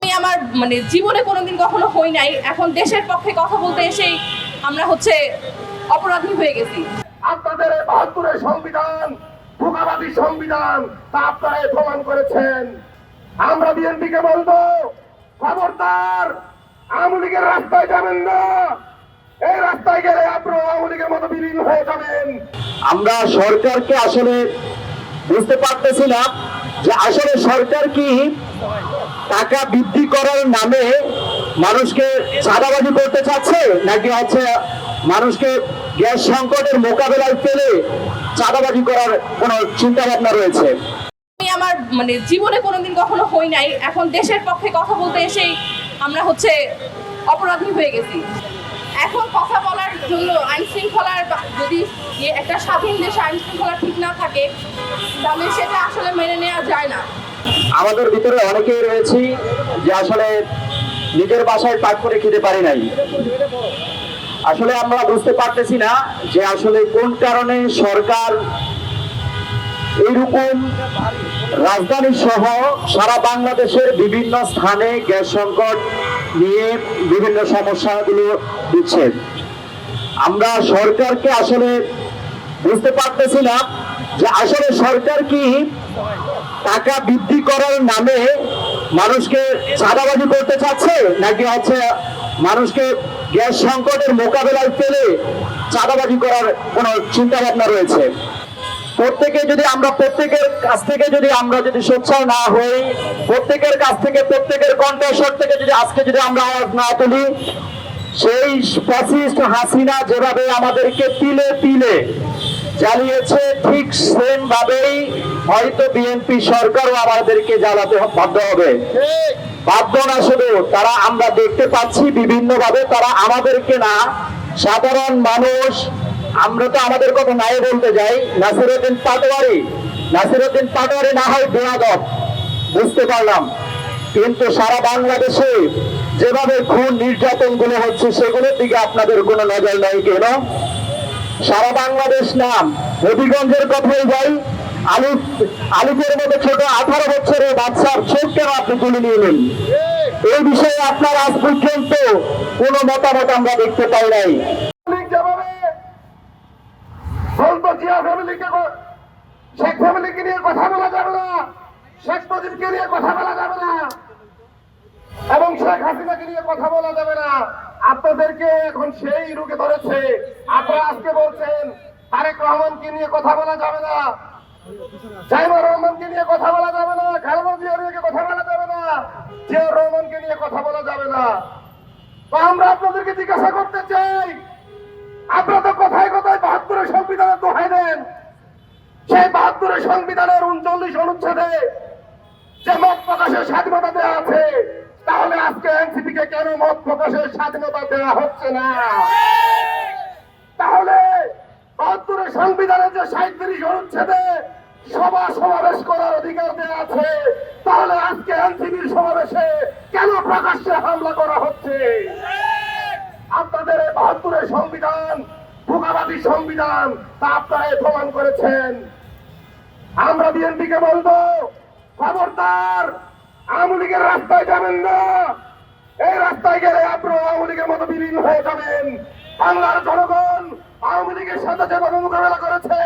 আমি আমার জীবনে কোনোদিন কখনো হই নাই, এখন দেশের পক্ষে কথা বলতে এসেই আমরা অপরাধী হয়ে গেছি। আপনাদের ৭২-এর সংবিধান ধোঁকাবাদী সংবিধান, তা আপনারা প্রমাণ করেছেন। আমরা বিএনপিকে বলবো, খবরদার আওয়ামী লীগের রাস্তায় যাবেন না। এই রাস্তায় গেলে আপনারা আওয়ামী লীগের মতো বিলীন হয়ে যাবেন। আমরা সরকারকে আসলে বুঝতে পারতেছি না যে আসলে সরকার কি টাকা বৃদ্ধি করার নামে মানুষকে চাঁদাবাজি করতে চাচ্ছে, নাকি মানুষকে গ্যাস সংকটের মোকাবেলায় ফেলে চাঁদাবাজি করার কোনো চিন্তা ভাবনা রয়েছে। আমি আমার জীবনে কোনোদিন কখনো হই নাই, এখন দেশের পক্ষে কথা বলতে এসেই আমরা অপরাধী হয়ে গেছি। এখন কথা বলার জন্য আইন শৃঙ্খলার যদি একটা স্বাধীন দেশে আইন শৃঙ্খলা ঠিক না থাকে, তাহলে সেটা আসলে মেনে নেওয়া যায় না। আমাদের ভিতরে অনেকেই রয়েছে যে আসলে নিজের বাসায় পাক করে খেতে পারি নাই। আসলে আমরা বুঝতে পারতেছি না যে আসলে কোন কারণে সরকার এইরকম রাজধানী সহ সারা বাংলাদেশের বিভিন্ন স্থানে গ্যাস সংকট নিয়ে বিভিন্ন সমস্যাগুলো দিচ্ছে। আমরা সরকারকে আসলে বুঝতে পারতেছি না যে আসলে সরকার কি টাকা বৃদ্ধি করার নামে মানুষকে চাঁদাবাজি করতে চাচ্ছে, নাকি মানুষকে গ্যাস সংকটের মোকাবেলায় ফেলে চাঁদাবাজি করার কোনো চিন্তা ভাবনা রয়েছে। প্রত্যেকের কাছ থেকে যদি সোচ্চার না হই, প্রত্যেকের কাছ থেকে প্রত্যেকের কণ্ঠস্বর থেকে যদি আমরা আওয়াজ না তুলি, সেই ফ্যাসিস্ট হাসিনা যেভাবে আমাদেরকে তিলে তিলে জ্বালিয়েছে, ঠিক সেম ভাবেই হয়তো বিএনপি সরকারও আমাদেরকে জ্বালাতে বাধ্য হবে। বাধ্য না শুধু তারা, আমরা দেখতে পাচ্ছি বিভিন্ন ভাবে তারা আমাদেরকে না, সাধারণ মানুষ, আমরা তো আমাদের কথা নাই বলতে যাই, নাসিরউদ্দিন পাটোয়ারি না হয় বেয়াদব, বুঝতে পারলাম, কিন্তু সারা বাংলাদেশে যেভাবে খুন নির্যাতন গুলো হচ্ছে সেগুলোর দিকে আপনাদের কোনো নজর নাই কেন? সারা বাংলাদেশ নাম হবিগঞ্জের কথাই যাই, আলিফের মতো ছোট 18 বছরের বাচ্চার চোখ কেন আপনি তুলে নিলেন? এই বিষয়ে আপনার আজ পর্যন্ত কোনো মতামত আমরা দেখতে পাই নাই। শেখ ফ্যামিলিকে নিয়ে কথা বলা যাবে না, শেখ মুজিবকে নিয়ে কথা বলা যাবে না, এবং শেখ হাসিনাকে নিয়ে কথা বলা যাবে না। আপনাদেরকে এখন সেই রোগে ধরেছে। আপনারা আজকে বলছেন তারেক রহমানকে নিয়ে কথা বলা যাবে না, জাইমুর রহমানকে নিয়ে কথা বলা যাবে না, খালেদা জিয়ার নিয়ে কথা বলা যাবে না, জিয়াউর রহমানকে নিয়ে কথা বলা যাবে না। তো আমরা আপনাদেরকে জিজ্ঞাসা করতে চাই, আপনারা তো কথায় কথায় ৭২-এর সংবিধানের দোহাই দেন। সেই ৭২-এর সংবিধানের ৩৯ অনুচ্ছেদে যে মত প্রকাশের স্বাধীনতা দেওয়া আছে, তাহলে আজকে এনসিপি কে কেন মত প্রকাশের স্বাধীনতা দেওয়া হচ্ছে না? তাহলে ৭২-এর সংবিধানের যে ৩৭ অনুচ্ছেদে সভা সমাবেশ করার অধিকার দেওয়া আছে, তাহলে আজকে এনসিপির সমাবেশে কেন প্রকাশ্যে হামলা করা হচ্ছে? আপনাদের ৭২-এর সংবিধান ধোঁকাবাদী সংবিধান, তা আপনারা প্রমাণ করেছেন। আমরা বিএনপিকে বলবো, খবরদার আওয়ামী লীগের রাস্তায় যাবেন না। এই রাস্তায় গেলে আপনারা আওয়ামী লীগের মতো বিলীন হয়ে যাবেন। বাংলার জনগণ আওয়ামী লীগের সাথে যেভাবে মোকাবেলা করেছে,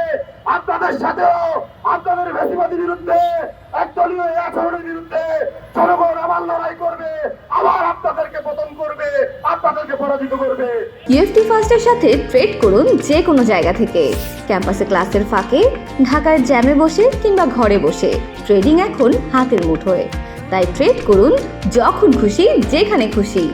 আপনাদের সাথেও আপনাদের ফ্যাসিবাদীর বিরুদ্ধে, একদলীয় আচরণের বিরুদ্ধে জনগণ আবার লড়াই করবে, আবার আপনাদেরকে পতন করবে, আপনাদেরকে পরাজিত করবে। ইউএফটি ফার্স্টের সাথে ট্রেড করুন যে কোনো জায়গা থেকে। ক্যাম্পাসে ক্লাসের ফাঁকে, ঢাকার জ্যামে বসে কিংবা ঘরে বসে, ট্রেডিং এখন হাতের মুঠোয়। তাই ট্রেড করুন যখন খুশি, যেখানে খুশি।